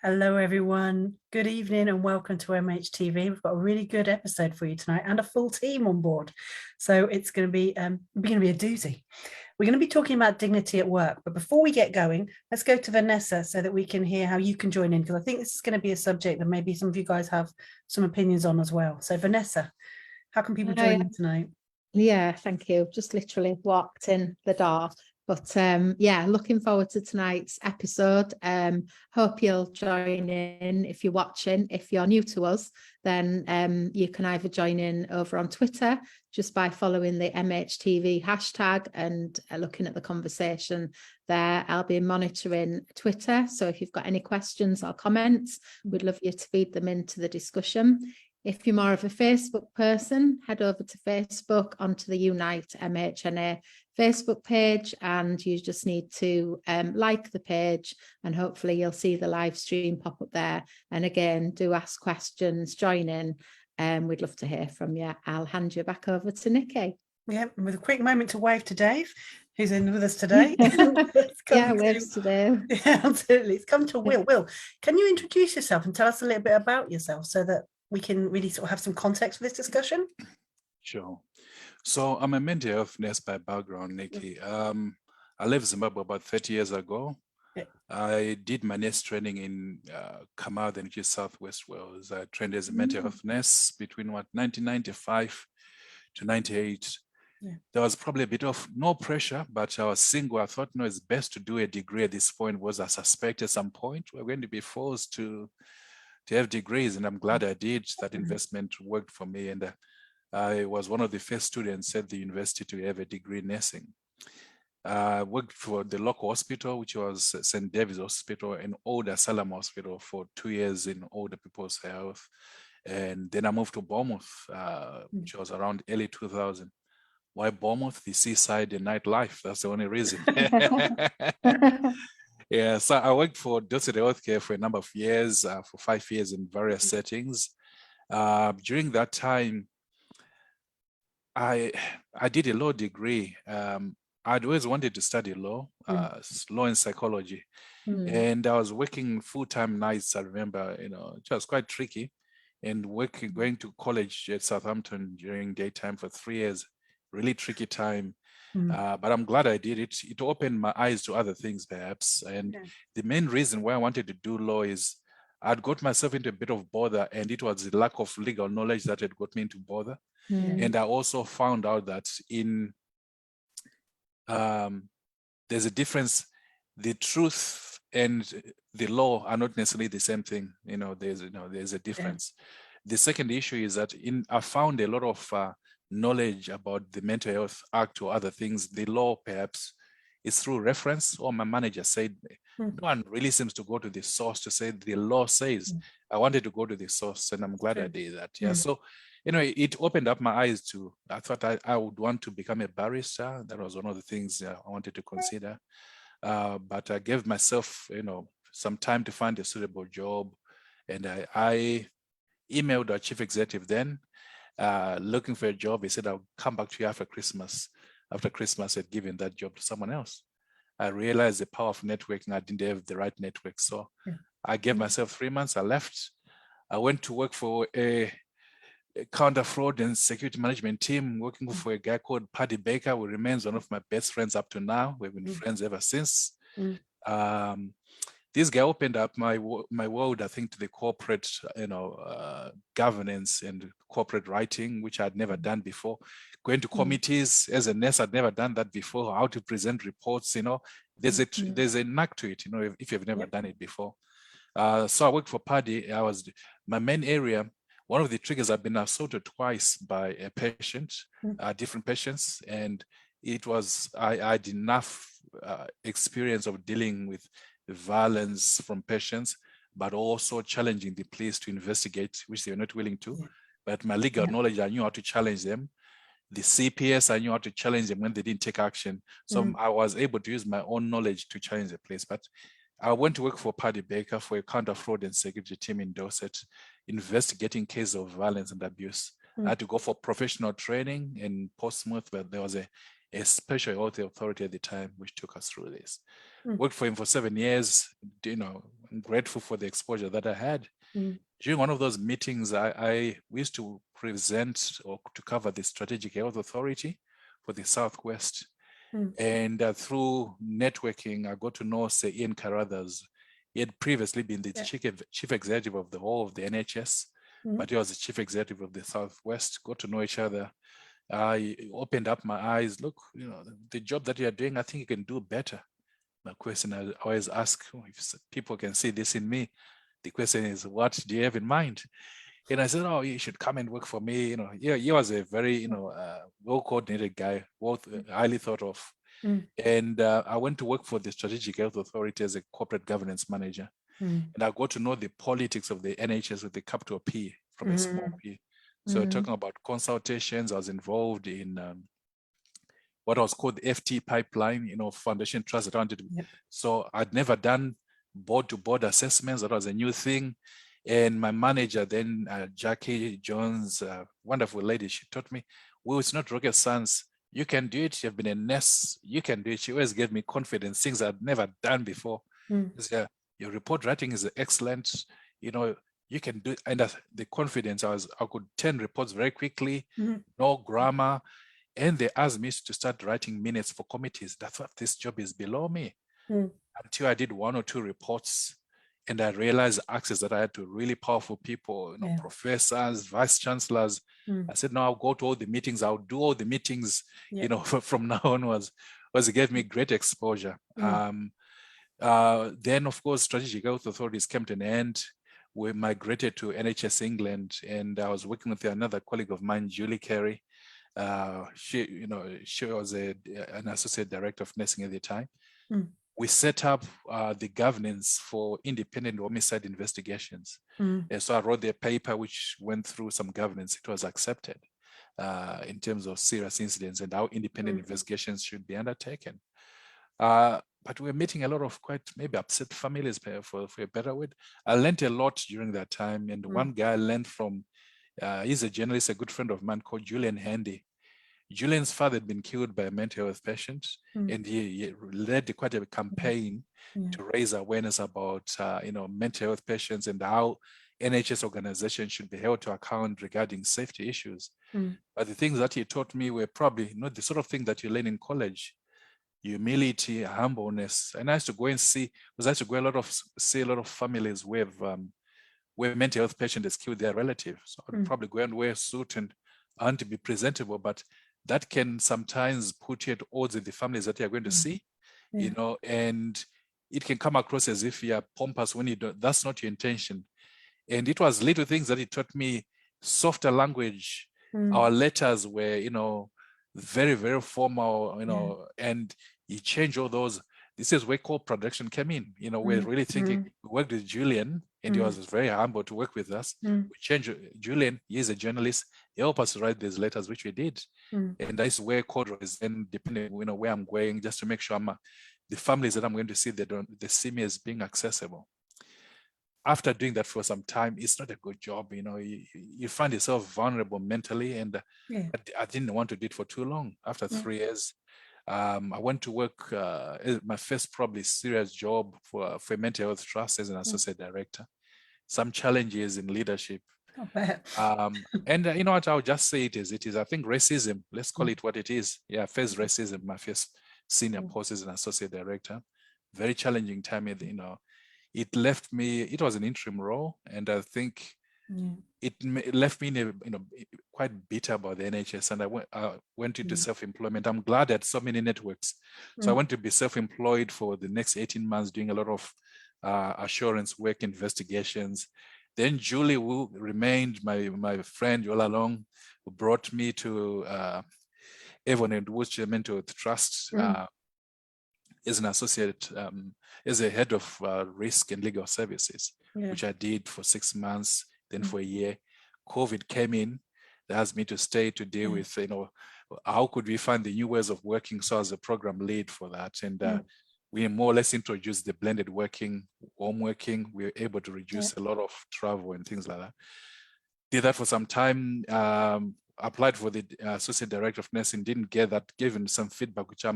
Hello, everyone. Good evening and welcome to MHTV. We've got a really good episode for you tonight and a full team on board. So it's going to be a doozy. We're going to be talking about dignity at work. But before we get going, let's go to Vanessa so that we can hear how you can join in, because I think this is going to be a subject that maybe some of you guys have some opinions on as well. So Vanessa, how can people join in tonight? Yeah, thank you. Just literally walked in the door. But yeah, looking forward to tonight's episode. Hope you'll join in if you're watching. If you're new to us, then you can either join in over on Twitter just by following the MHTV hashtag and looking at the conversation there. I'll be monitoring Twitter. So if you've got any questions or comments, we'd love you to feed them into the discussion. If you're more of a Facebook person, head over to Facebook onto the Unite MHNA Facebook page, and you just need to like the page, and hopefully you'll see the live stream pop up there. And again, do ask questions, join in. We'd love to hear from you. I'll hand you back over to Nikki. Yeah, with a quick moment to wave to Dave, who's in with us today. Yeah, waves today. Yeah, absolutely. It's come to Will. Will, can you introduce yourself and tell us a little bit about yourself so that we can really sort of have some context for this discussion? Sure. So I'm a mental health nurse by background, Nikki. I left Zimbabwe about 30 years ago. Yeah. I did my nurse training in Carmarthen, which is Southwest Wales. I trained as a mental health nurse between 1995 to 98. Yeah. There was probably a bit of no pressure, but I was single. I thought, no, it's best to do a degree at this point, was I suspect at some point we're going to be forced to have degrees, and I'm glad I did. That investment worked for me, and I was one of the first students at the university to have a degree in nursing. I worked for the local hospital, which was St. David's Hospital, an old asylum hospital, for 2 years in older people's health. And then I moved to Bournemouth, which was around early 2000. Why Bournemouth? The seaside and nightlife. That's the only reason. Yeah, so I worked for Dorset Healthcare for a number of years, for 5 years in various settings. During that time, I did a law degree. I'd always wanted to study law, law and psychology. And I was working full-time nights, I remember, it was quite tricky. And going to college at Southampton during daytime for 3 years, really tricky time. But I'm glad I did it. It opened my eyes to other things, perhaps. And the main reason why I wanted to do law is I'd got myself into a bit of bother, and it was the lack of legal knowledge that had got me into bother. And I also found out that there's a difference. The truth and the law are not necessarily the same thing. There's a difference. The second issue is that I found a lot of knowledge about the Mental Health Act or other things. The law perhaps is through reference, or my manager said, no one really seems to go to the source to say the law says. I wanted to go to the source, and I'm glad I did that. Yeah. So, it opened up my eyes to, I thought I would want to become a barrister. That was one of the things I wanted to consider. But I gave myself, some time to find a suitable job. And I emailed our chief executive then, looking for a job. He said, I'll come back to you after Christmas. After Christmas, I'd given that job to someone else. I realized the power of networking. I didn't have the right network. So I gave myself 3 months. I left. I went to work for a counter fraud and security management team, working for a guy called Paddy Baker, who remains one of my best friends up to now. We've been friends ever since. This guy opened up my world, I think, to the corporate, governance and corporate writing, which I'd never done before. Going to committees as a nurse, I'd never done that before. How to present reports, there's a knack to it, if you've never done it before. So I worked for Paddy. My main area. One of the triggers, I've been assaulted twice by a patient, different patients, and I had enough experience of dealing with violence from patients, but also challenging the police to investigate, which they were not willing to. But my legal knowledge, I knew how to challenge them. The CPS, I knew how to challenge them when they didn't take action. So I was able to use my own knowledge to challenge the place. But I went to work for Paddy Baker for a counter fraud and security team in Dorset, investigating cases of violence and abuse. I had to go for professional training in Portsmouth, but there was a special health authority at the time which took us through this. Worked for him for 7 years. I'm grateful for the exposure that I had. During one of those meetings, we used to present or to cover the Strategic Health Authority for the Southwest. And through networking, I got to know Sir Ian Carruthers. He had previously been the chief executive of the whole of the NHS, but he was the chief executive of the Southwest. Got to know each other. I opened up my eyes. Look, the job that you're doing, I think you can do better. My question I always ask, if people can see this in me, the question is, what do you have in mind? And I said, oh, you should come and work for me. He was a very, well-coordinated guy, highly thought of. And I went to work for the Strategic Health Authority as a corporate governance manager. And I got to know the politics of the NHS with the capital P from a small P. So talking about consultations, I was involved in what was called the FT pipeline, foundation trust that I wanted to. So I'd never done board-to-board assessments. That was a new thing. And my manager then, Jackie Jones, wonderful lady, she taught me, well, it's not rocket science. You can do it. You've been a nurse. You can do it. She always gave me confidence, things I'd never done before. Your report writing is excellent. You can do it. And the confidence, I could turn reports very quickly, no grammar. And they asked me to start writing minutes for committees. I thought this job is below me. Until I did 1 or 2 reports, and I realized access that I had to really powerful people, professors, vice chancellors. I said, no, I'll go to all the meetings. I'll do all the meetings, from now onwards. It gave me great exposure. Then, of course, Strategic Health Authorities came to an end. We migrated to NHS England, and I was working with another colleague of mine, Julie Carey. She was an associate director of nursing at the time. We set up the governance for independent homicide investigations. And so I wrote the paper which went through some governance. It was accepted in terms of serious incidents and how independent investigations should be undertaken. But we're meeting a lot of quite maybe upset families, for a better word. I learned a lot during that time. And one guy I learned from, he's a journalist, a good friend of mine called Julian Handy. Julian's father had been killed by a mental health patient, and he led quite a campaign to raise awareness about, mental health patients and how NHS organizations should be held to account regarding safety issues. But the things that he taught me were probably not the sort of thing that you learn in college. Humility, humbleness. And I used to go and see a lot of families where mental health patient has killed their relative. So I'd probably go and wear a suit and I want to be presentable, but that can sometimes put you at odds with the families that you're going to see, and it can come across as if you're pompous when you don't. That's not your intention. And it was little things that he taught me, softer language. Our letters were, very, very formal, and he changed all those. This is where co-production came in. We're really thinking, we worked with Julian, and he was very humble to work with us. We changed Julian, he's a journalist. He helped us to write these letters, which we did. And that's where code is then depending, where I'm going, just to make sure the families that I'm going to see, they see me as being accessible. After doing that for some time, it's not a good job. You find yourself vulnerable mentally, and I didn't want to do it for too long. After 3 years, I went to work, my first probably serious job for a mental health trust as an associate director. Some challenges in leadership. And you know what, I'll just say it is. I think racism, let's call it what it is. Yeah, first racism, my first senior post as an associate director. Very challenging time, it left me, it was an interim role, and I think it left me quite bitter about the NHS, and I went into self-employment. I'm glad I had so many networks. So I went to be self-employed for the next 18 months, doing a lot of assurance work, investigations. Then Julie, who remained my friend all along, who brought me to Avon and Worcester Mental Health Trust as an associate, as a head of risk and legal services, which I did for 6 months, then for a year. COVID came in, they asked me to stay to deal with, how could we find the new ways of working? So as a program lead for that, and we more or less introduced the blended working, home working. We were able to reduce a lot of travel and things like that. Did that for some time. Applied for the associate director of nursing, didn't get that, given some feedback, which I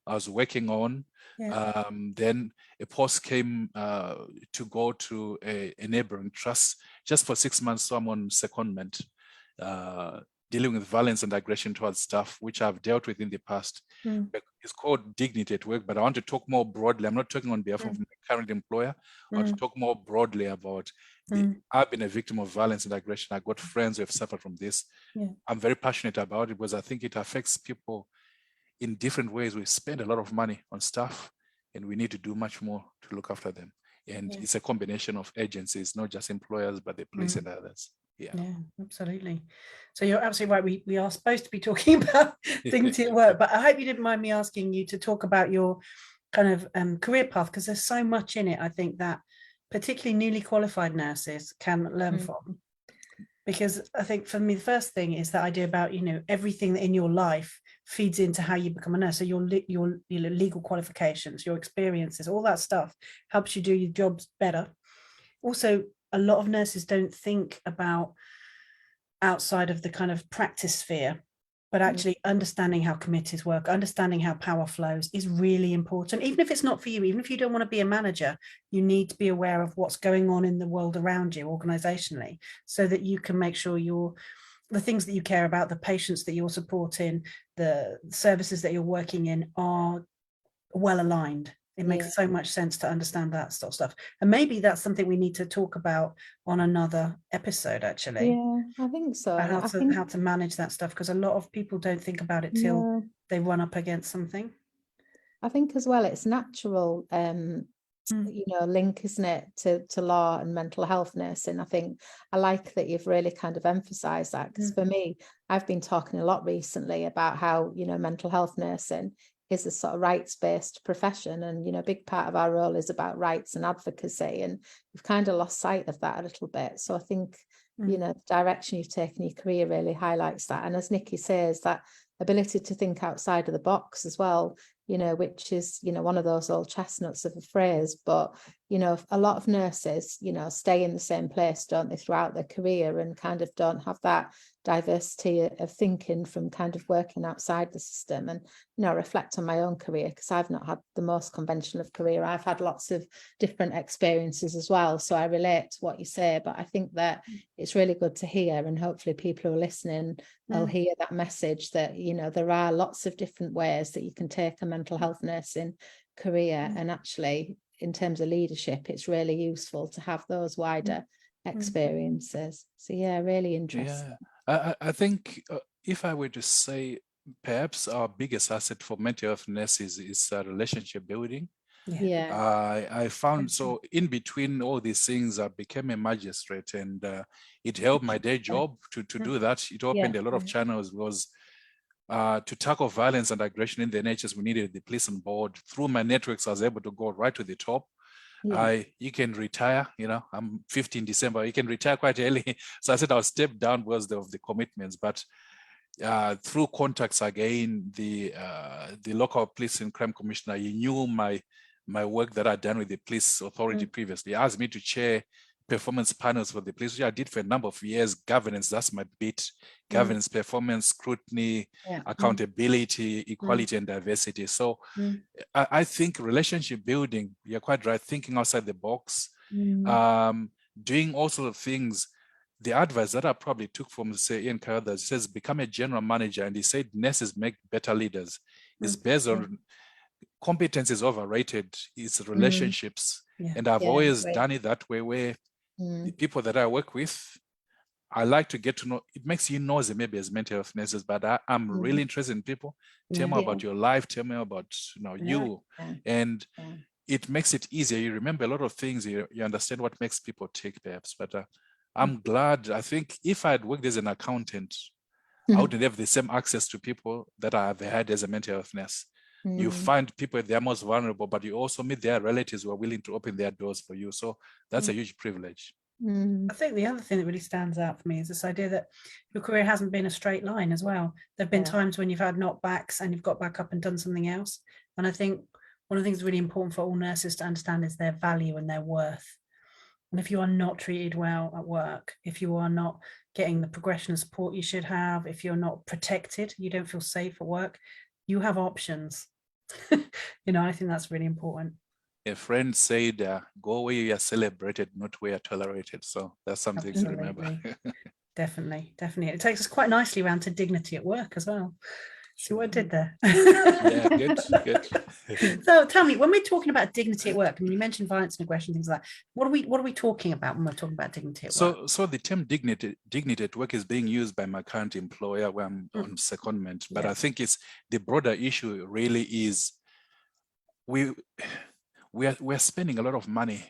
was working on. Then a post came to go to a neighboring trust just for 6 months. So I'm on secondment, dealing with violence and aggression towards staff, which I've dealt with in the past. It's called Dignity at Work, but I want to talk more broadly. I'm not talking on behalf of my current employer. I want to talk more broadly about I've been a victim of violence and aggression. I got friends who have suffered from this. I'm very passionate about it because I think it affects people in different ways. We spend a lot of money on staff, and we need to do much more to look after them. And it's a combination of agencies, not just employers, but the police and others. Yeah, absolutely. So you're absolutely right. We are supposed to be talking about dignity at work, but I hope you didn't mind me asking you to talk about your kind of career path, because there's so much in it, I think, that particularly newly qualified nurses can learn from. Because I think for me, the first thing is that idea about, everything that in your life feeds into how you become a nurse. So your legal qualifications, your experiences, all that stuff helps you do your jobs better. Also, a lot of nurses don't think about outside of the kind of practice sphere, but actually understanding how committees work, understanding how power flows is really important. Even if it's not for you, even if you don't want to be a manager, you need to be aware of what's going on in the world around you organizationally, so that you can make sure the things that you care about, the patients that you're supporting, the services that you're working in are well aligned. It makes so much sense to understand that sort of stuff. And maybe that's something we need to talk about on another episode, actually. Yeah, I think so. How to manage that stuff, because a lot of people don't think about it till they run up against something. I think as well, it's natural, link, isn't it, to law and mental health nursing. I think I like that you've really kind of emphasized that, because for me, I've been talking a lot recently about how, mental health nursing is a sort of rights-based profession, and a big part of our role is about rights and advocacy, and we've kind of lost sight of that a little bit. So I think the direction you've taken your career really highlights that, and as Nicky says, that ability to think outside of the box as well, which is one of those old chestnuts of a phrase, but a lot of nurses stay in the same place, don't they, throughout their career, and kind of don't have that diversity of thinking from kind of working outside the system. And reflect on my own career, because I've not had the most conventional of career. I've had lots of different experiences as well, so I relate to what you say. But I think that it's really good to hear, and hopefully people who are listening will hear that message, that there are lots of different ways that you can take a mental health nursing career, and actually in terms of leadership, it's really useful to have those wider experiences. So really interesting. I think if I were to say, perhaps our biggest asset for mental health nurses is relationship building. I found, so in between all these things, I became a magistrate, and it helped my day job to do that. It opened a lot of channels, because to tackle violence and aggression in the NHS, we needed the police on board. Through my networks, I was able to go right to the top. You can retire, I'm 50 in December, you can retire quite early. So I said I'll step down because of the commitments, but through contacts again, the local police and crime commissioner, he knew my work that I'd done with the police authority previously. He asked me to chair performance panels for the police, which I did for a number of years. Governance, that's my bit. Governance, performance, scrutiny, accountability, equality, and diversity. So I think relationship building, you're quite right, thinking outside the box, doing all sorts of things. The advice that I probably took from, say, Ian Carruthers, says become a general manager, and he said nurses make better leaders. It's based on competence is overrated, it's relationships. And I've always done it that way, where the people that I work with, I like to get to know. It makes you nosy maybe as mental health nurses, but I'm really interested in people. Tell me about your life, tell me about you. And it makes it easier. You remember a lot of things, you understand what makes people tick perhaps. But I'm glad, I think if I had worked as an accountant, I wouldn't have the same access to people that I've had as a mental health nurse. You find people they're most vulnerable, but you also meet their relatives who are willing to open their doors for you. So that's a huge privilege. Mm. I think the other thing that really stands out for me is this idea that your career hasn't been a straight line as well. There have been Yeah. times when you've had knockbacks and you've got back up and done something else. And I think one of the things that's really important for all nurses to understand is their value and their worth. And if you are not treated well at work, if you are not getting the progression and support you should have, if you're not protected, you don't feel safe at work, you have options. I think that's really important. A friend said, go where you are celebrated, not where you're tolerated. So that's something to remember. Definitely. It takes us quite nicely around to dignity at work as well. See what I did there? Yeah, good. So tell me, when we're talking about dignity at work, I mean, you mentioned violence and aggression, things like that. What are we talking about when we're talking about dignity at work? So the term dignity at work is being used by my current employer where I'm on secondment, but I think it's the broader issue really is we're spending a lot of money,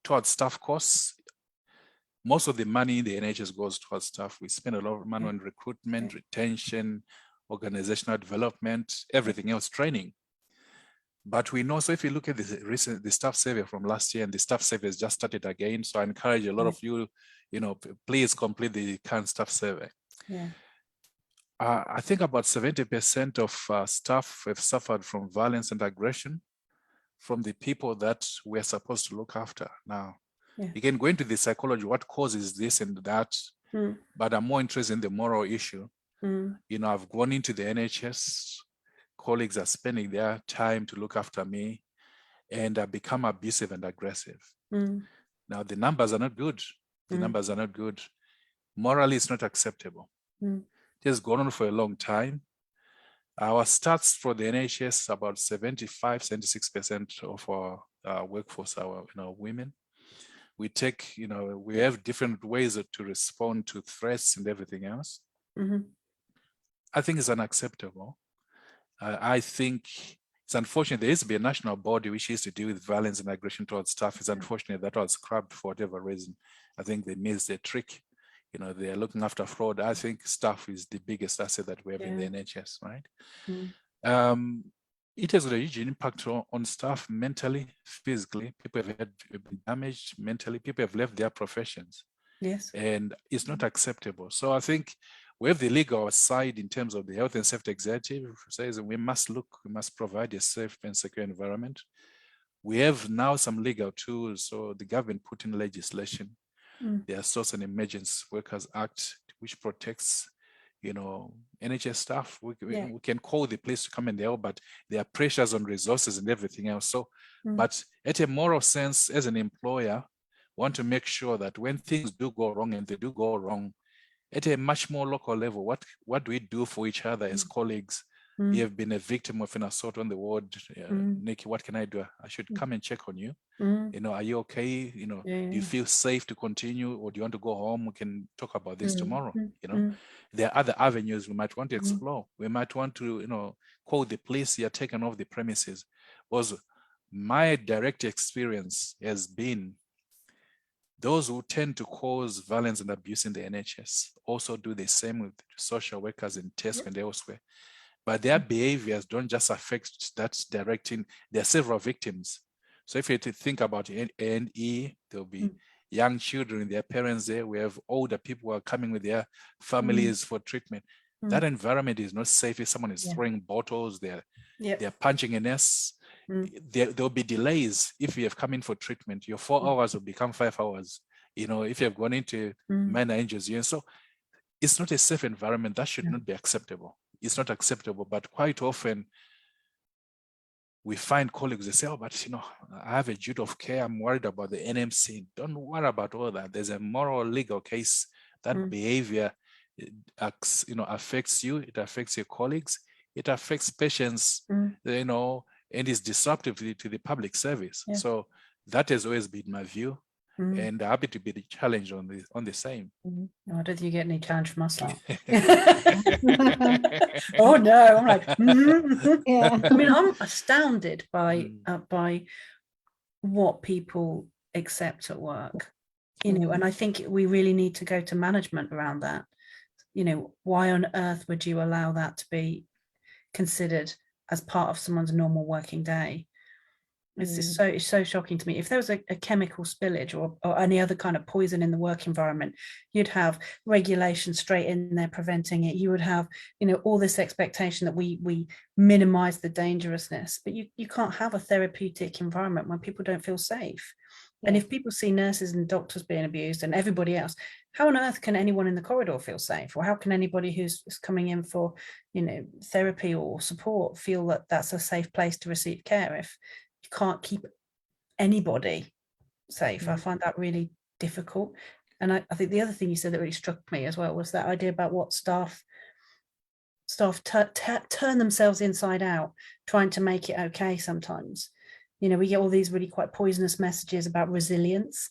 towards staff costs. Most of the money in the NHS goes towards staff. We spend a lot of money on recruitment, retention, organizational development, everything else, training. But we know, so if you look at the staff survey from last year, and the staff survey has just started again, so I encourage a lot of you, please complete the current staff survey. Yeah. I think about 70% of staff have suffered from violence and aggression from the people that we're supposed to look after. Now, you can go into the psychology, what causes this and that, but I'm more interested in the moral issue. I've gone into the NHS, colleagues are spending their time to look after me, and I become abusive and aggressive. Now, the numbers are not good. Morally, it's not acceptable. It has gone on for a long time. Our stats for the NHS, about 75-76% of our workforce are women. We have different ways to respond to threats and everything else. I think it's unacceptable. I think it's unfortunate there used to be a national body which used to deal with violence and aggression towards staff. It's unfortunate that was scrapped for whatever reason. I think they missed their trick. They are looking after fraud. I think staff is the biggest asset that we have in the NHS, right? It has a huge impact on staff mentally, physically. People have been damaged mentally. People have left their professions. Yes. And it's not acceptable. So I think we have the legal side in terms of the health and safety executive says we must provide a safe and secure environment. We have now some legal tools. So the government put in legislation, the Source and Emergency Workers Act, which protects NHS staff. We can call the police to come and help, but there are pressures on resources and everything else. So, but at a moral sense, as an employer, want to make sure that when things do go wrong, and they do go wrong, at a much more local level, what do we do for each other as colleagues? You have been a victim of an assault on the ward. Nicky, what can I do? I should come and check on you. Are you okay? Do you feel safe to continue, or do you want to go home? We can talk about this tomorrow. There are other avenues we might want to explore. We might want to, call the police. You're taken off the premises. Was my direct experience has been those who tend to cause violence and abuse in the NHS also do the same with social workers in TESC and elsewhere. But their behaviors don't just affect that directing. There are several victims. So if you think about A&E, there'll be young children, their parents there. We have older people who are coming with their families for treatment. That environment is not safe. If someone is throwing bottles, they're punching a nurse. There'll be delays. If you have come in for treatment, your 4 hours will become 5 hours. If you have gone into minor injuries. So it's not a safe environment. That should not be acceptable. It's not acceptable, but quite often we find colleagues, they say, oh, but I have a duty of care. I'm worried about the NMC. Don't worry about all that. There's a moral legal case. That behavior affects you. It affects your colleagues. It affects patients, and is disruptive to the public service. So that has always been my view. And happy to be challenged on the same. No, I don't think you get any challenge from us. Oh no, I'm like, I mean, I'm astounded by what people accept at work, and I think we really need to go to management around that. Why on earth would you allow that to be considered as part of someone's normal working day? It's so shocking to me. If there was a chemical spillage or any other kind of poison in the work environment, you'd have regulation straight in there preventing it. You would have, all this expectation that we minimize the dangerousness, but you can't have a therapeutic environment when people don't feel safe. And if people see nurses and doctors being abused and everybody else, how on earth can anyone in the corridor feel safe? Or how can anybody who's coming in for, therapy or support feel that that's a safe place to receive care if you can't keep anybody safe? I find that really difficult. And I think the other thing you said that really struck me as well was that idea about what staff turn themselves inside out, trying to make it okay sometimes. We get all these really quite poisonous messages about resilience.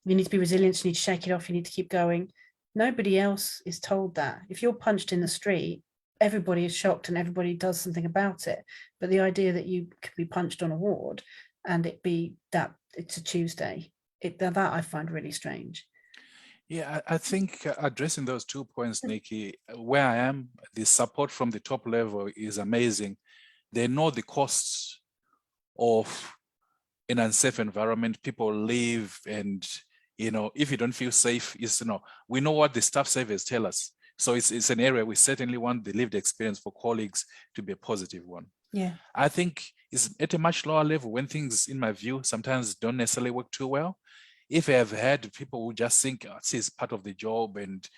You need to be resilient, you need to shake it off, you need to keep going. Nobody else is told that. If you're punched in the street, everybody is shocked and everybody does something about it. But the idea that you could be punched on a ward and it be that it's a Tuesday, that I find really strange. Yeah, I think addressing those 2 points, Nicky, where I am, the support from the top level is amazing. They know the costs of an unsafe environment. People live, and if you don't feel safe, we know what the staff surveys tell us. So it's an area we certainly want the lived experience for colleagues to be a positive one. Yeah, I think it's at a much lower level when things, in my view, sometimes don't necessarily work too well. If I have had people who just think this is part of the job, and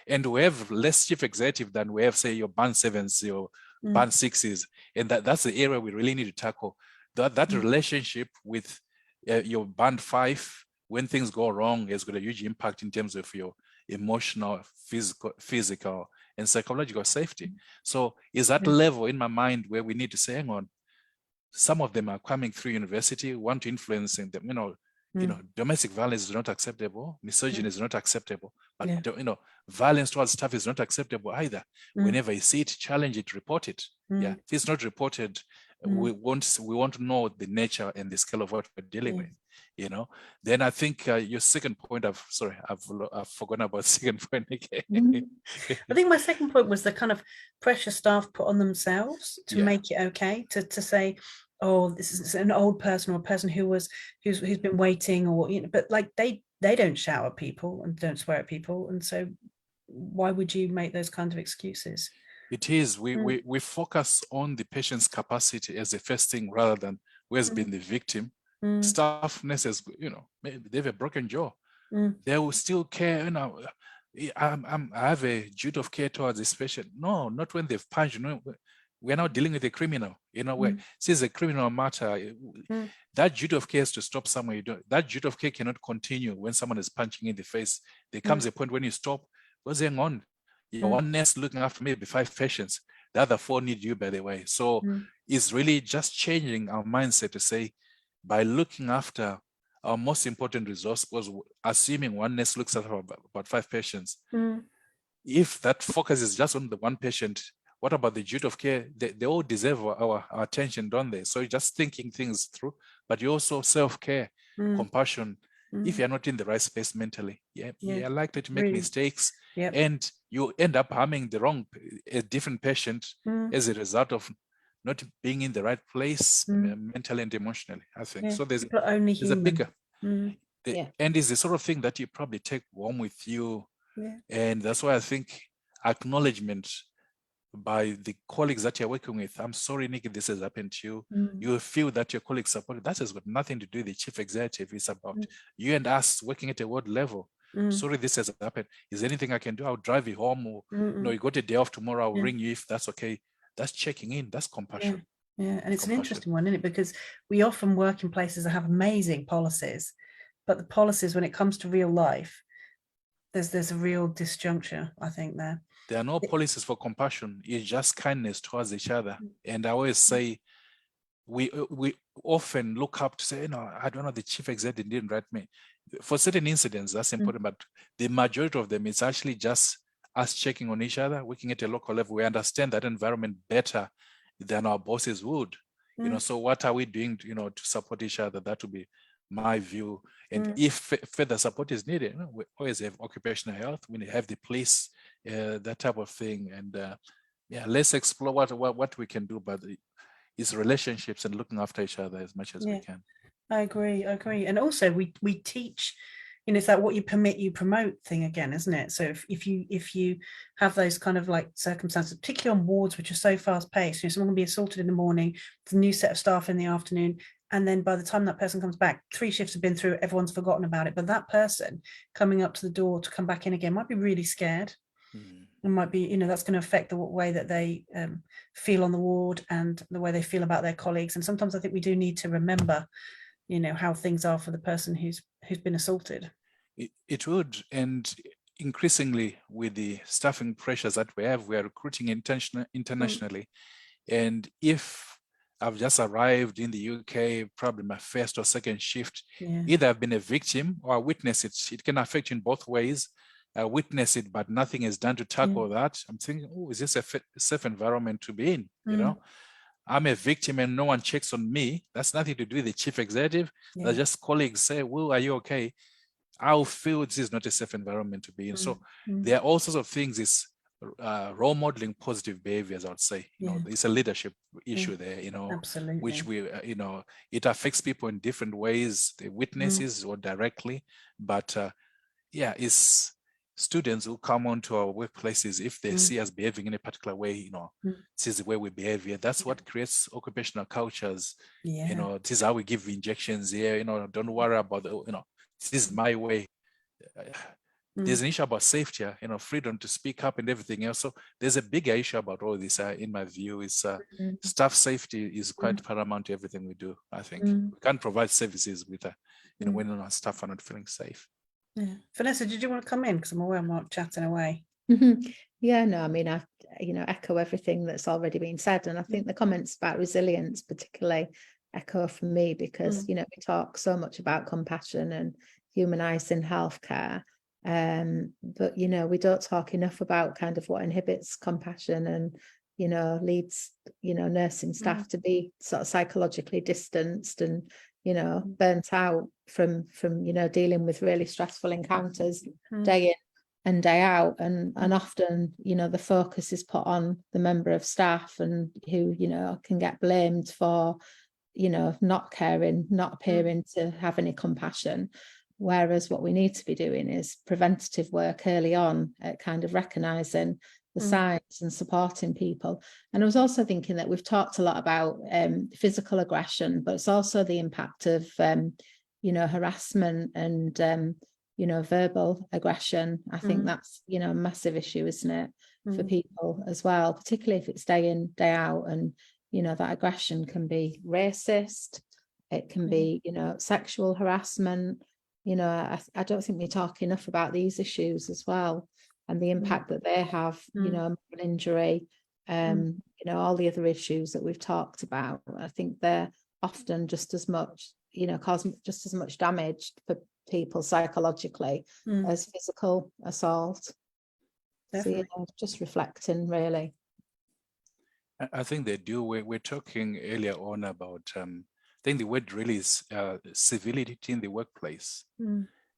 and we have less chief executive than we have, say, your band 7s, your band 6s, and that's the area we really need to tackle. That relationship with your band 5, when things go wrong, has got a huge impact in terms of your emotional, physical, and psychological safety. So is that level in my mind where we need to say, hang on, some of them are coming through university, want to influence them, domestic violence is not acceptable, misogyny is not acceptable, but violence towards staff is not acceptable either. Whenever you see it, challenge it, report it. Yeah, if it's not reported, we want to know the nature and the scale of what we're dealing with. Then I think your second point, I've forgotten about the second point again. I think my second point was the kind of pressure staff put on themselves to make it okay, to say, oh, this is an old person or a person who's been waiting, or but like they don't shout at people and don't swear at people, and so why would you make those kinds of excuses? It is. We focus on the patient's capacity as the first thing rather than who has been the victim. Staff nurses, maybe they have a broken jaw. They will still care. I have a duty of care towards this patient. No, not when they've punched. We're now dealing with a criminal. Since a criminal matter, that duty of care has to stop somewhere. That duty of care cannot continue when someone is punching in the face. There comes a point when you stop. What's going on? One nurse looking after maybe 5 patients. The other 4 need you, by the way. So it's really just changing our mindset to say, by looking after our most important resource, was assuming one nurse looks after about 5 patients. If that focus is just on the one patient, what about the duty of care? They all deserve our attention, don't they? So you're just thinking things through, but you also self-care, compassion. If you're not in the right space mentally, you're likely to make mistakes, and you end up harming a different patient as a result of not being in the right place mentally and emotionally, I think. So there's a bigger, and it's the sort of thing that you probably take home with you. And that's why I think acknowledgement by the colleagues that you're working with. I'm sorry, Nicky, this has happened to you. You feel that your colleagues support. That has got nothing to do with the chief executive. It's about you and us working at a ward level. Sorry, this has happened. Is there anything I can do? I'll drive you home, or you got a day off tomorrow, I'll ring you if that's okay. That's checking in. That's compassion. Yeah, and it's an interesting one, isn't it? Because we often work in places that have amazing policies, but the policies, when it comes to real life, there's a real disjuncture, I think, there. There are no policies for compassion. It's just kindness towards each other. And I always say, we often look up to say, I don't know, the chief executive didn't write me. For certain incidents, that's important, but the majority of them, it's actually just us checking on each other, working at a local level. We understand that environment better than our bosses would. So what are we doing to support each other? That would be my view. And if further support is needed, we always have occupational health, we have the police, that type of thing. And let's explore what we can do. But is relationships and looking after each other as much as we can. I agree. And also we teach, it's that what you permit, you promote thing again, isn't it? So if you have those kind of like circumstances, particularly on wards which are so fast paced, someone can be assaulted in the morning, there's a new set of staff in the afternoon, and then by the time that person comes back, 3 shifts have been through, everyone's forgotten about it. But that person coming up to the door to come back in again might be really scared. It might be, that's going to affect the way that they feel on the ward and the way they feel about their colleagues. And sometimes I think we do need to remember, how things are for the person who's been assaulted. It would, and increasingly with the staffing pressures that we are recruiting internationally. And if I've just arrived in the UK, probably my first or second shift, either I've been a victim or I witness it. It can affect you in both ways. I witness it, but nothing is done to tackle that. I'm thinking, oh, is this a safe environment to be in? I'm a victim and no one checks on me. That's nothing to do with the chief executive. That's just colleagues say, well, are you okay? I'll feel this is not a safe environment to be in. So there are all sorts of things. It's role modeling positive behaviors, I would say. It's a leadership issue there, Absolutely. which we, it affects people in different ways, the witnesses or directly. But it's students who come onto our workplaces, if they see us behaving in a particular way, this is the way we behave here. That's what creates occupational cultures. This is how we give injections here. Don't worry about this is my way. There's an issue about safety, freedom to speak up and everything else. So there's a bigger issue about all this. In my view, is staff safety is quite paramount to everything we do. I think we can't provide services with when our staff are not feeling safe. Vanessa, did you want to come in? Because I'm aware I'm not chatting away. Yeah, no, I mean, I echo everything that's already been said, and I think the comments about resilience particularly echo from me, because we talk so much about compassion and humanising healthcare, but we don't talk enough about kind of what inhibits compassion and leads nursing staff to be sort of psychologically distanced and burnt out from dealing with really stressful encounters day in and day out, and often the focus is put on the member of staff and who can get blamed for not caring, not appearing to have any compassion, whereas what we need to be doing is preventative work early on at kind of recognizing the signs and supporting people. And I was also thinking that we've talked a lot about physical aggression, but it's also the impact of harassment and verbal aggression. I think that's a massive issue, isn't it, for people as well, particularly if it's day in, day out, and that aggression can be racist, it can be sexual harassment. I don't think we talk enough about these issues as well, and the impact that they have, mental injury, all the other issues that we've talked about. I think they're often just as much, cause just as much damage for people psychologically as physical assault. Definitely. So just reflecting, really. I think they do. We're talking earlier on about, I think the word really is civility in the workplace.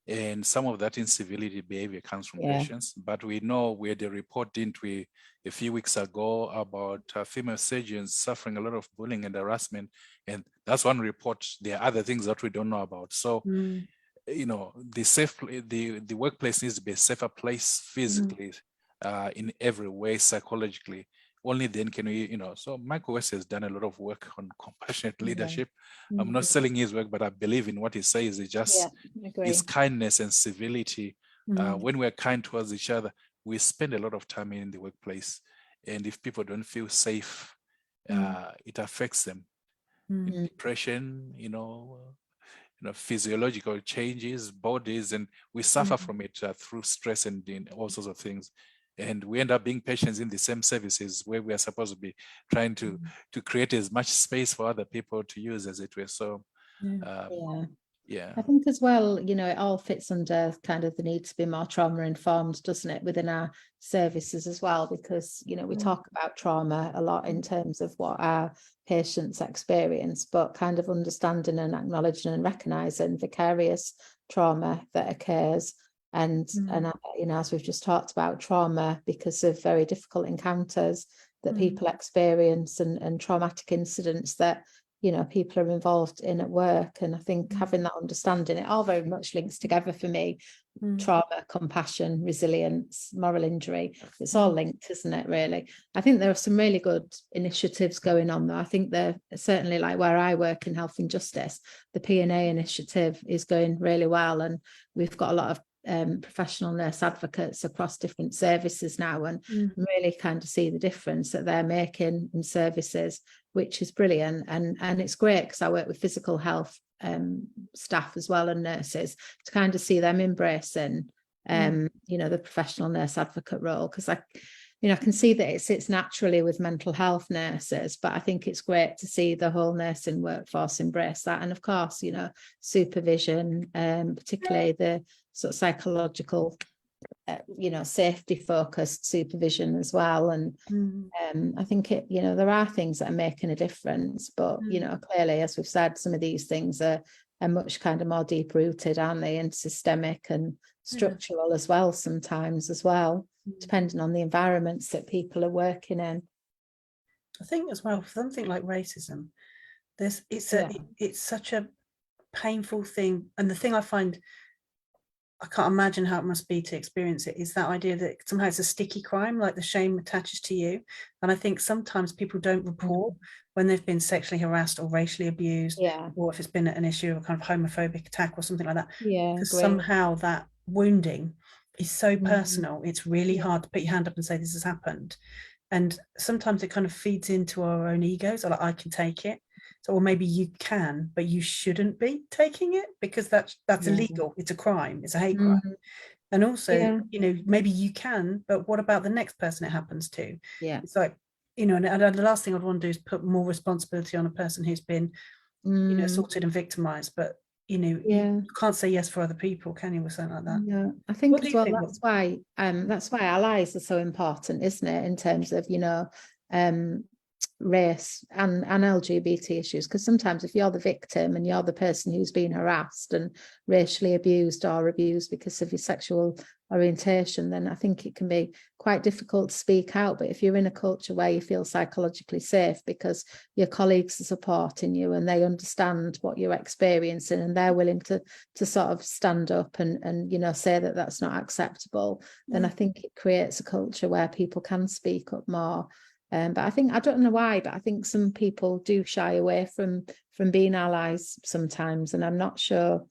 And some of that incivility behavior comes from patients. But we know we had a report, didn't we, a few weeks ago about female surgeons suffering a lot of bullying and harassment. And that's one report. There are other things that we don't know about. So, the workplace needs to be a safer place physically, in every way, psychologically. Only then can we, so Michael West has done a lot of work on compassionate leadership. I'm not selling his work, but I believe in what he says. It's just his kindness and civility. When we're kind towards each other, we spend a lot of time in the workplace. And if people don't feel safe, it affects them. Depression, physiological changes, bodies, and we suffer from it through stress and all sorts of things. And we end up being patients in the same services where we are supposed to be trying to create as much space for other people to use, as it were. So, I think as well, it all fits under kind of the need to be more trauma informed, doesn't it, within our services as well? Because, we talk about trauma a lot in terms of what our patients experience, but kind of understanding and acknowledging and recognising vicarious trauma that occurs. And as we've just talked about, trauma because of very difficult encounters that people experience and traumatic incidents that, you know, people are involved in at work. And I think having that understanding, it all very much links together for me. Trauma, compassion, resilience, moral injury, it's all linked, isn't it, really? I think there are some really good initiatives going on, though. I think they're certainly, like where I work in health and justice, the P&A initiative is going really well, and we've got a lot of professional nurse advocates across different services now, and really kind of see the difference that they're making in services, which is brilliant. And it's great because I work with physical health staff as well, and nurses, to kind of see them embracing you know, the professional nurse advocate role, because I can see that it sits naturally with mental health nurses, but I think it's great to see the whole nursing workforce embrace that. And of course, you know, supervision, particularly the sort of psychological you know, safety focused supervision as well. And I think it, you know, there are things that are making a difference, but you know, clearly, as we've said, some of these things are much kind of more deep rooted, aren't they, and systemic and structural as well, sometimes as well, depending on the environments that people are working in. I think as well, something like racism, it's such a painful thing. And the thing I find, I can't imagine how it must be to experience it, is that idea that somehow it's a sticky crime, like the shame attaches to you. And I think sometimes people don't report when they've been sexually harassed or racially abused, or if it's been an issue of a kind of homophobic attack or something like that. Because somehow that wounding is so personal, it's really hard to put your hand up and say this has happened. And sometimes it kind of feeds into our own egos, or like, I can take it. So, or maybe you can, but you shouldn't be taking it, because that's illegal. It's a crime. It's a hate crime. And also, you know, maybe you can, but what about the next person it happens to? It's like, you know, and the last thing I'd want to do is put more responsibility on a person who's been, you know, assaulted and victimized. But, you know, you can't say yes for other people, can you, or something like that? Yeah, I think as well, that's why allies are so important, isn't it, in terms of, you know, race and LGBT issues, because sometimes if you're the victim and you're the person who's been harassed and racially abused or abused because of your sexual orientation, then I think it can be quite difficult to speak out. But if you're in a culture where you feel psychologically safe because your colleagues are supporting you and they understand what you're experiencing and they're willing to sort of stand up and you know, say that that's not acceptable, then I think it creates a culture where people can speak up more. But I think, I don't know why, but I think some people do shy away from being allies sometimes, and I'm not sure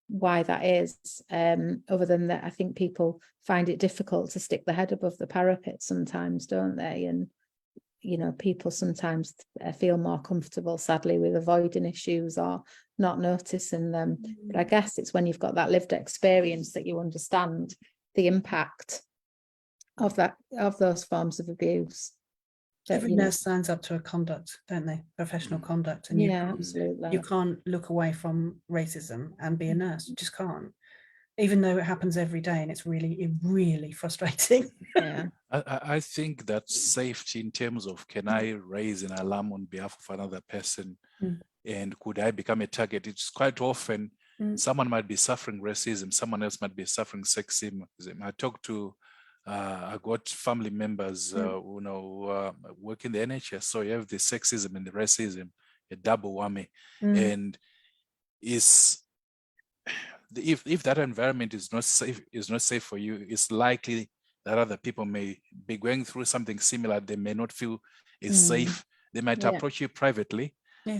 why that is, other than that I think people find it difficult to stick their head above the parapet sometimes, don't they? And, you know, people sometimes feel more comfortable, sadly, with avoiding issues or not noticing them. But I guess it's when you've got that lived experience that you understand the impact of those forms of abuse. Every nurse signs up to a conduct, don't they? Professional conduct. And absolutely. You can't look away from racism and be a nurse. You just can't, even though it happens every day, and it's really frustrating. I think that safety in terms of, can I raise an alarm on behalf of another person, and could I become a target? It's quite often someone might be suffering racism, someone else might be suffering sexism. I talk to I got family members who know work in the NHS, so you have the sexism and the racism, a double whammy. And if that environment is not safe for you, it's likely that other people may be going through something similar. They may not feel is safe. They might approach you privately,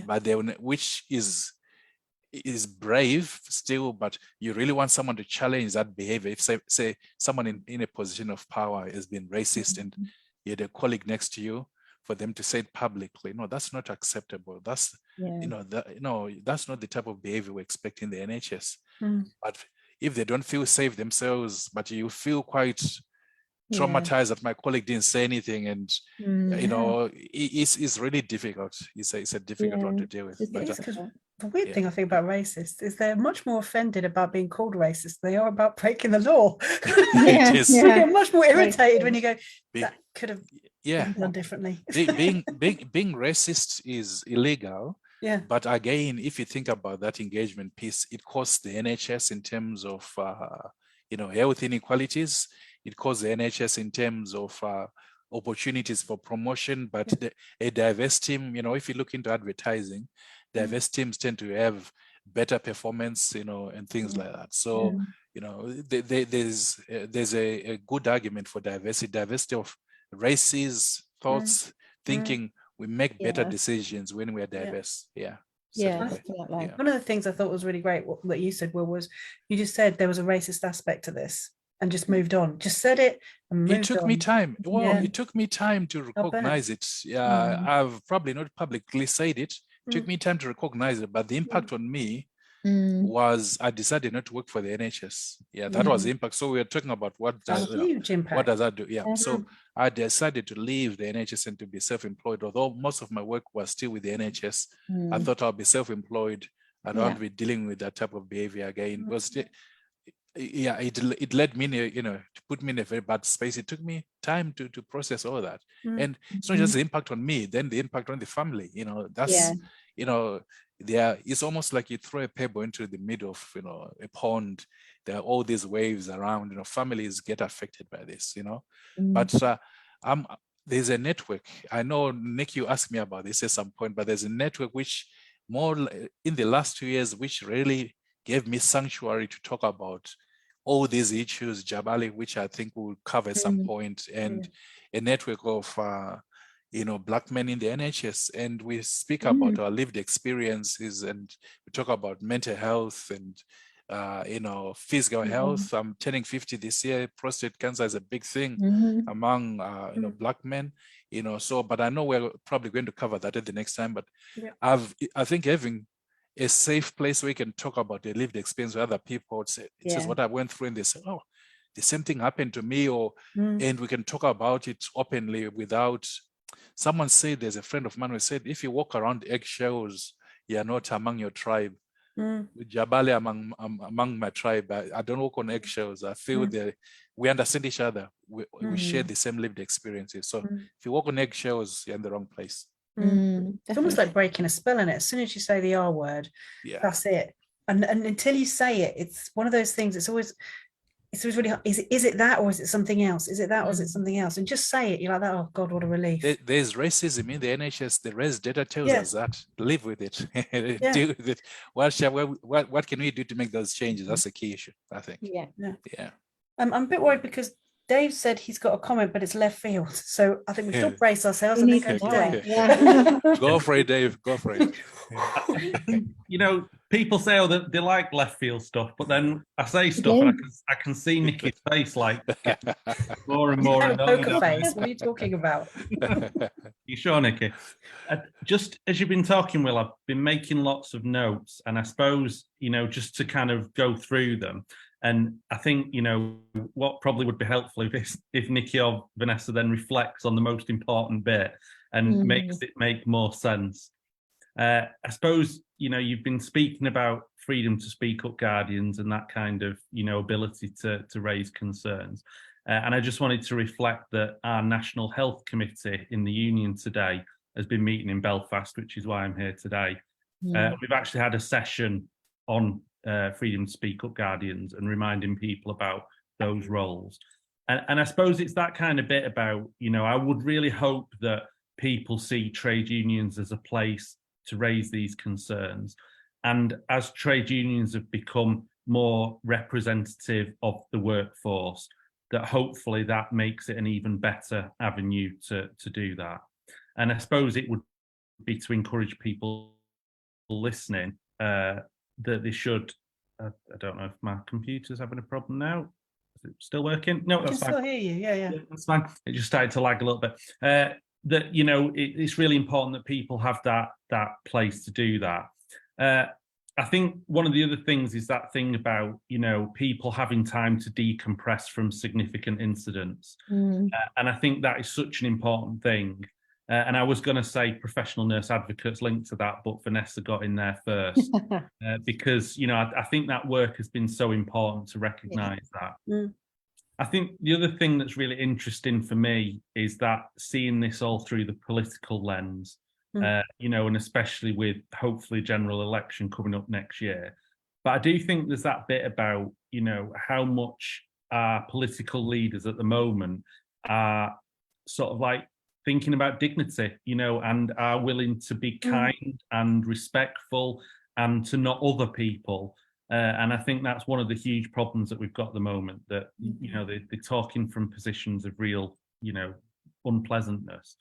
but which is brave still, but you really want someone to challenge that behavior. If say someone in a position of power has been racist and you had a colleague next to you, for them to say it publicly, no, that's not acceptable. That's that's not the type of behavior we expect in the NHS. But if they don't feel safe themselves, but you feel quite traumatized that my colleague didn't say anything, and you know, it's really difficult. It's a difficult one to deal with. The weird thing I think about racists is they're much more offended about being called racist than they are about breaking the law. You get much more irritated when you go, that could have been done differently. being racist is illegal. But again, if you think about that engagement piece, it costs the NHS in terms of you know, health inequalities. It costs the NHS in terms of opportunities for promotion, but a diverse team, if you look into advertising, diverse teams tend to have better performance, and things like that. So, there's a good argument for diversity of races, thoughts, thinking. We make better decisions when we are diverse. Yeah, Certainly. One of the things I thought was really great that you said, Will, was you just said there was a racist aspect to this and just moved on. Just said it and moved on. It took me time. Well, it took me time to recognize it. I've probably not publicly said it. It took me time to recognize it, but the impact on me was I decided not to work for the NHS. That was the impact. So we are talking about what does that do? So I decided to leave the NHS and to be self-employed. Although most of my work was still with the NHS, I thought I'll be self-employed. I don't be dealing with that type of behavior again. It led me, to put me in a very bad space. It took me time to process all that. And it's not just the impact on me, then the impact on the family. That's, it's almost like you throw a pebble into the middle of, a pond. There are all these waves around, families get affected by this, But there's a network. I know, Nick, you asked me about this at some point, but there's a network which in the last 2 years, which really gave me sanctuary to talk about all these issues, Jabali, which I think we'll cover at some point, and a network of, Black men in the NHS. And we speak about our lived experiences, and we talk about mental health and, physical health. I'm turning 50 this year. Prostate cancer is a big thing among, Black men, but I know we're probably going to cover that at the next time. But I think having a safe place where you can talk about the lived experience with other people. It's just what I went through, and they say, oh, the same thing happened to me, and we can talk about it openly without. Someone said, there's a friend of mine who said, if you walk around eggshells, you're not among your tribe. With Jabali among my tribe, I don't walk on eggshells. I feel that we understand each other. We share the same lived experiences. So if you walk on eggshells, you're in the wrong place. It's almost like breaking a spell in it. As soon as you say the R word, that's it. And until you say it, it's one of those things. It's always really hard. Is it that, or is it something else? Is it that, or is it something else? And just say it. You're like that. Oh God, what a relief. There's racism in the NHS. The res data tells us that. Live with it. Deal with it. What can we do to make those changes? That's a key issue, I think. Yeah. I'm a bit worried because Dave said he's got a comment, but it's left field. So I think we should brace ourselves and then go to Dave. Go for it, Dave. Go for it. People say, oh, they like left field stuff, but then I say stuff and I can see Nicky's face like more and more. Poker face. What are you talking about? You sure, Nicky? Just as you've been talking, Will, I've been making lots of notes, and I suppose, just to kind of go through them. And I think, what probably would be helpful if Nicky or Vanessa then reflects on the most important bit and makes it make more sense. I suppose, you've been speaking about freedom to speak up guardians and that kind of, ability to raise concerns. And I just wanted to reflect that our National Health Committee in the Union today has been meeting in Belfast, which is why I'm here today. We've actually had a session on freedom to speak up guardians and reminding people about those roles. And I suppose it's that kind of bit about, I would really hope that people see trade unions as a place to raise these concerns. And as trade unions have become more representative of the workforce, that hopefully that makes it an even better avenue to do that. And I suppose it would be to encourage people listening that they should, I don't know if my computer's having a problem now. Is it still working? No, that's fine. I can still hear you, yeah. That's fine. It just started to lag a little bit. That, it's really important that people have that place to do that. I think one of the other things is that thing about, people having time to decompress from significant incidents. And I think that is such an important thing. And I was going to say professional nurse advocates linked to that, but Vanessa got in there first because, I think that work has been so important to recognise that. I think the other thing that's really interesting for me is that seeing this all through the political lens, and especially with hopefully general election coming up next year. But I do think there's that bit about, how much our political leaders at the moment are sort of like thinking about dignity, and are willing to be kind and respectful and to not other people. And I think that's one of the huge problems that we've got at the moment, that, they're talking from positions of real, unpleasantness.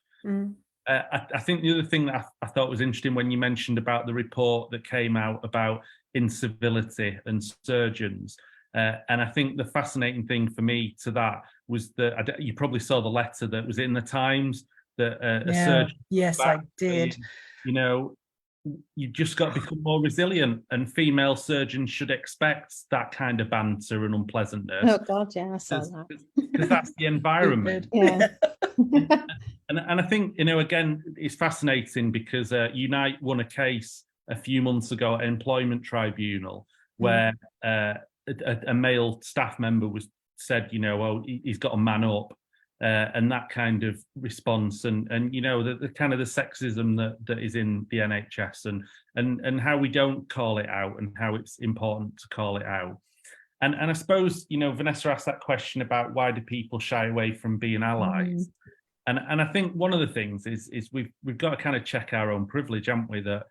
I think the other thing that I thought was interesting when you mentioned about the report that came out about incivility and surgeons, and I think the fascinating thing for me to that was that you probably saw the letter that was in the Times that a surgeon. Yes, I did. Saying, you've just got to become more resilient, and female surgeons should expect that kind of banter and unpleasantness. Oh God, yeah, I saw that. Because that's the environment. Yeah. And I think, again, it's fascinating because Unite won a case a few months ago at Employment Tribunal where a male staff member said, he's got to man up, and that kind of response, and the kind of the sexism that is in the NHS, and how we don't call it out, and how it's important to call it out. And I suppose, Vanessa asked that question about why do people shy away from being allies. And I think one of the things is we've got to kind of check our own privilege, haven't we? That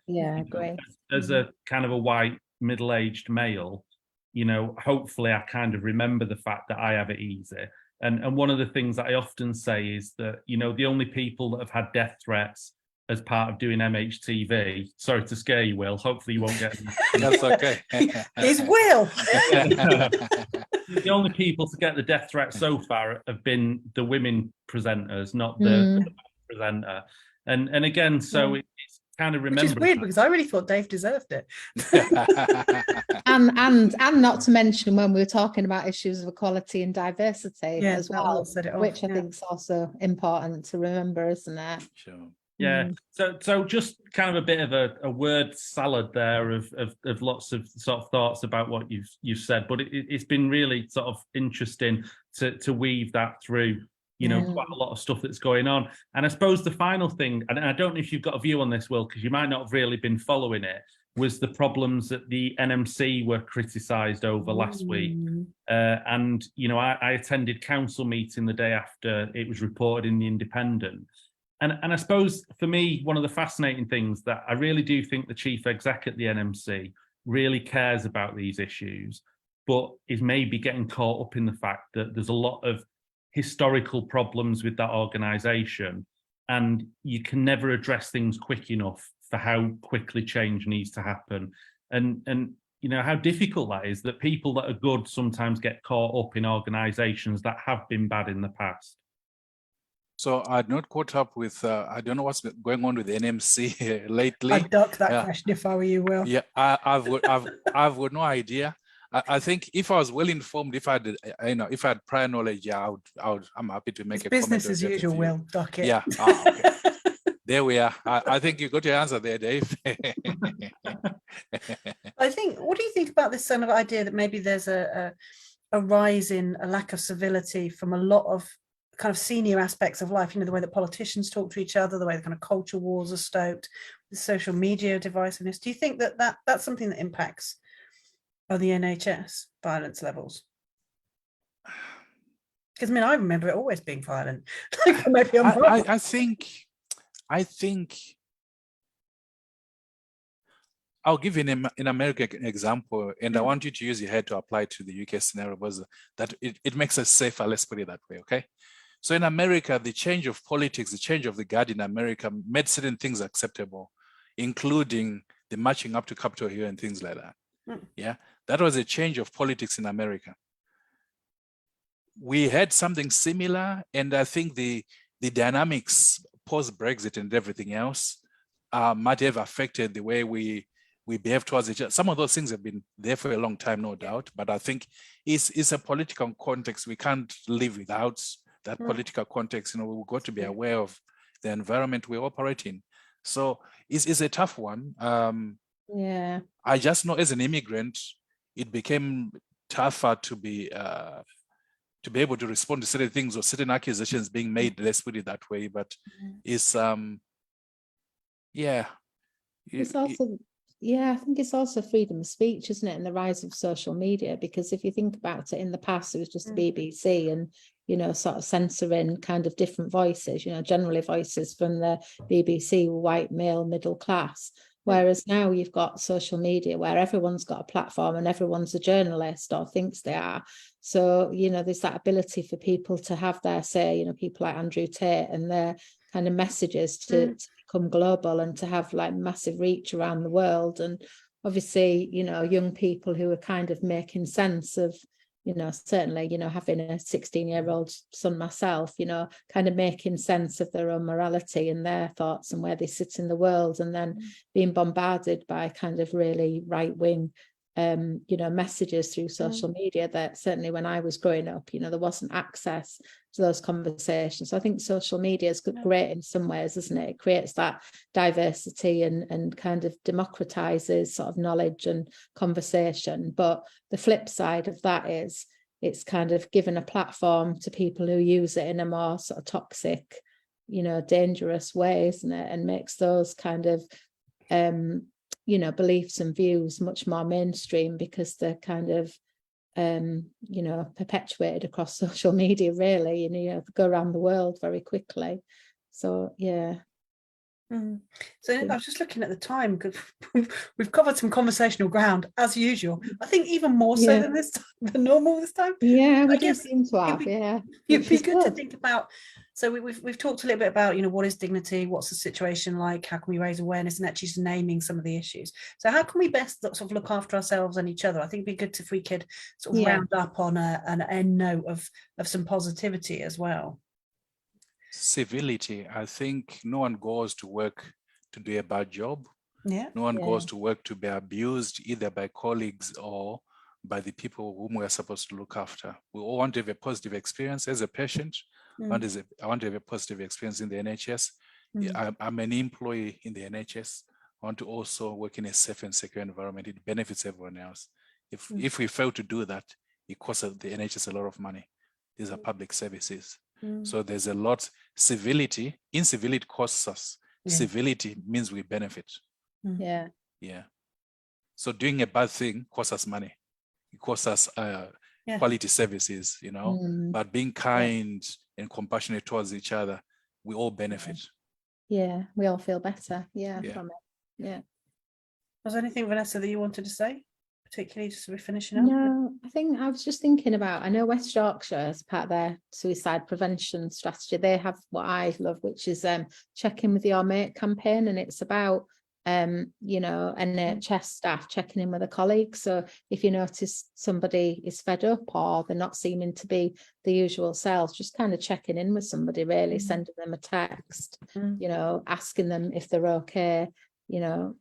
great. As a kind of a white middle-aged male, hopefully I kind of remember the fact that I have it easy. And one of the things that I often say is that, the only people that have had death threats as part of doing MHTV, sorry to scare you, Will, hopefully you won't get That's okay. It's Will. The only people to get the death threat so far have been the women presenters, not the presenter. And again, so it's kind of remember. Which is weird because I really thought Dave deserved it. and not to mention when we were talking about issues of equality and diversity as well, which I think is also important to remember, isn't it? Sure. Yeah. So just kind of a bit of a word salad there of lots of sort of thoughts about what you've said, but it's been really sort of interesting to weave that through, quite a lot of stuff that's going on. And I suppose the final thing, and I don't know if you've got a view on this, Will, because you might not have really been following it, was the problems that the NMC were criticised over last week. And, I attended council meeting the day after it was reported in the Independent. And I suppose for me, one of the fascinating things that I really do think the chief exec at the NMC really cares about these issues, but is maybe getting caught up in the fact that there's a lot of historical problems with that organisation, and you can never address things quick enough for how quickly change needs to happen. And how difficult that is, that people that are good sometimes get caught up in organisations that have been bad in the past. So I'd not caught up with, I don't know what's going on with the NMC lately. I'd duck that question if I were you, Will. Yeah, I've got no idea. I think if I was well informed, if I had prior knowledge, I'm happy to make a business comment. As usual, Will, duck it. Yeah. Okay. There we are. I think you got your answer there, Dave. I think, what do you think about this sort of idea that maybe there's a rise in a lack of civility from a lot of kind of senior aspects of life, the way that politicians talk to each other, the way the kind of culture wars are stoked, the social media divisiveness? Do you think that's something that impacts the NHS violence levels? Because I remember it always being violent. Maybe I'm wrong. I think I'll give you an American example, and I want you to use your head to apply to the UK scenario, was that it makes us safer, let's put it that way, okay? So in America, the change of politics, the change of the guard in America made certain things acceptable, including the marching up to Capitol Hill and things like that. Yeah, that was a change of politics in America. We had something similar, and I think the dynamics post-Brexit and everything else might have affected the way we behave towards each other. Some of those things have been there for a long time, no doubt, but I think it's a political context. We can't live without that political context. We've got to be aware of the environment we operate in. So it's a tough one. Yeah. I just know as an immigrant, it became tougher to be able to respond to certain things or certain accusations being made, let's put it that way. But it's It's also Yeah, I think it's also freedom of speech, isn't it? And the rise of social media, because if you think about it, in the past, it was just the BBC and, you know, sort of censoring kind of different voices, you know, generally voices from the BBC were white, male, middle class. Whereas now you've got social media where everyone's got a platform and everyone's a journalist or thinks they are. So, you know, there's that ability for people to have their say, you know, people like Andrew Tate and their kind of messages to become global and to have like massive reach around the world. And obviously, you know, young people who are kind of making sense of, you know, certainly, you know, having a 16-year-old son myself, you know, kind of making sense of their own morality and their thoughts and where they sit in the world, and then being bombarded by kind of really right-wing you know, messages through social media that certainly when I was growing up, you know, there wasn't access to those conversations. So I think social media is great in some ways, isn't it? It creates that diversity and kind of democratizes sort of knowledge and conversation. But the flip side of that is it's kind of given a platform to people who use it in a more sort of toxic, you know, dangerous way, isn't it? And makes those kind of you know, beliefs and views much more mainstream because they're kind of you know, perpetuated across social media, really, and, you know, go around the world very quickly. So yeah. So I was just looking at the time because we've covered some conversational ground as usual. I think even more so than normal this time. Yeah, we I do guess seem to have. It'd be good to think about. So we've talked a little bit about, you know, what is dignity, what's the situation like, how can we raise awareness, and actually just naming some of the issues. So how can we best sort of look after ourselves and each other? I think it'd be good if we could sort of round up on an end note of some positivity as well. Civility. I think no one goes to work to do a bad job. Yeah. No one goes to work to be abused either by colleagues or by the people whom we are supposed to look after. We all want to have a positive experience as a patient. I want to have a positive experience in the NHS. I'm an employee in the NHS. I want to also work in a safe and secure environment. It benefits everyone else. If we fail to do that, it costs the NHS a lot of money. These are public services. So there's a lot. Civility, incivility costs us. Civility means we benefit. Yeah. So doing a bad thing costs us money. It costs us quality services, you know, but being kind and compassionate towards each other, we all benefit. Yeah, we all feel better. From it. Yeah. Was there anything, Vanessa, that you wanted to say, particularly just to be finishing up? No, I think I was just thinking about, I know West Yorkshire, as part of their suicide prevention strategy, they have what I love, which is check in with your mate campaign, and it's about you know, NHS staff checking in with a colleague. So if you notice somebody is fed up or they're not seeming to be the usual selves, just kind of checking in with somebody, really sending them a text, you know, asking them if they're okay, you know,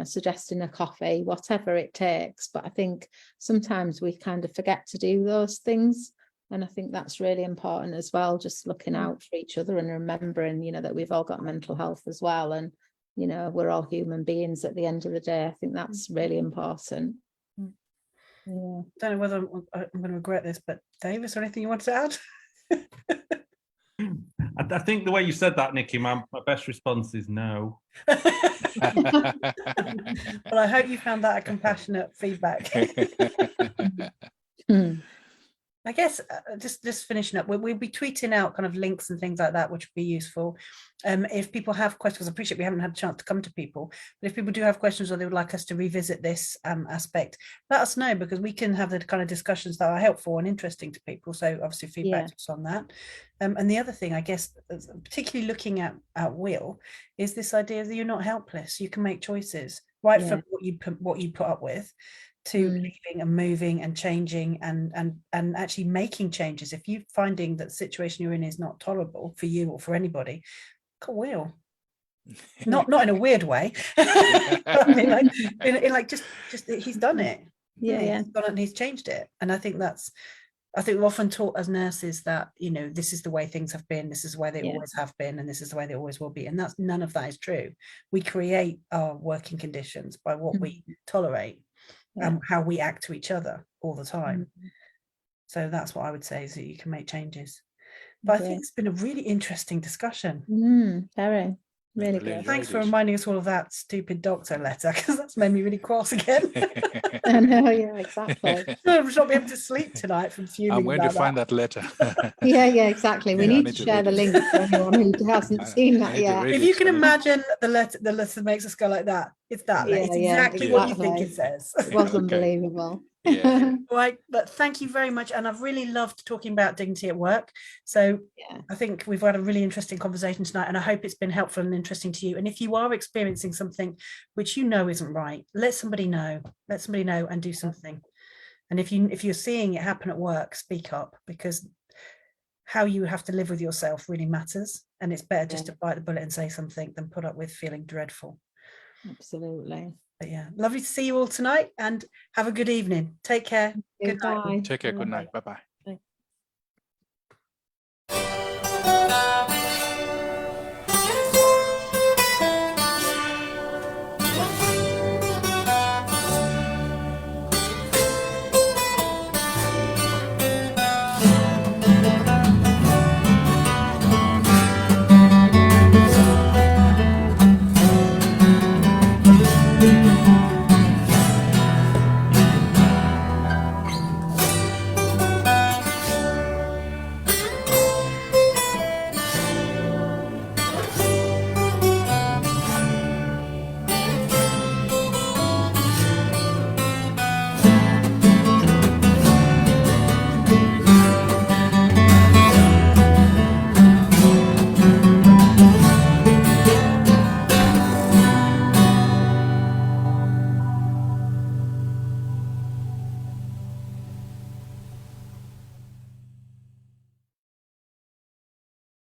suggesting a coffee, whatever it takes. But I think sometimes we kind of forget to do those things. And I think that's really important as well, just looking out for each other and remembering, you know, that we've all got mental health as well. And you know, we're all human beings at the end of the day. I think that's really important. Yeah. Don't know whether I'm going to regret this, but Dave, is there anything you want to add? I think the way you said that, Nicky, my best response is no. Well, I hope you found that a compassionate feedback. I guess just finishing up, we'll be tweeting out kind of links and things like that, which would be useful. If people have questions, I appreciate we haven't had a chance to come to people, but if people do have questions or they would like us to revisit this aspect, let us know, because we can have the kind of discussions that are helpful and interesting to people. So obviously feedback to us on that. And the other thing, I guess, particularly looking at Will, is this idea that you're not helpless. You can make choices, right, from what you put up with, to leaving and moving and changing and actually making changes. If you're finding that the situation you're in is not tolerable for you or for anybody, God, Will. Not in a weird way. I mean, like just he's done it. He's gone and he's changed it. And I think we're often taught as nurses that, you know, this is the way things have been, this is the way they always have been, and this is the way they always will be. And that's, none of that is true. We create our working conditions by what we tolerate. How we act to each other all the time. So that's what I would say, is that you can make changes. But I think it's been a really interesting discussion. Very. Really Really good. enjoyed Thanks for it. reminding us all of that stupid doctor letter, because that's made me really cross again. I know, yeah, exactly. I'm not be able to sleep tonight from fuming I'm going to about find that. that letter. Yeah, exactly. We Yeah, I need need to to share read the it. link for anyone who hasn't seen I that need to yet. read If it. you can I need- imagine the letter makes us go like that. It's that. Yeah, It's yeah, exactly what you think exactly. it says. It was Okay. unbelievable. Yeah. Right, but thank you very much, and I've really loved talking about dignity at work. So Yeah. I think we've had a really interesting conversation tonight, and I hope it's been helpful and interesting to you. And if you are experiencing something which you know isn't right, let somebody know. Let somebody know and do something. And if you're seeing it happen at work, speak up, because how you have to live with yourself really matters, and it's better just to bite the bullet and say something than put up with feeling dreadful. Absolutely. But yeah, lovely to see you all tonight, and have a good evening. Take care. Good night. Bye. Take care. Good Bye. night. Bye-bye.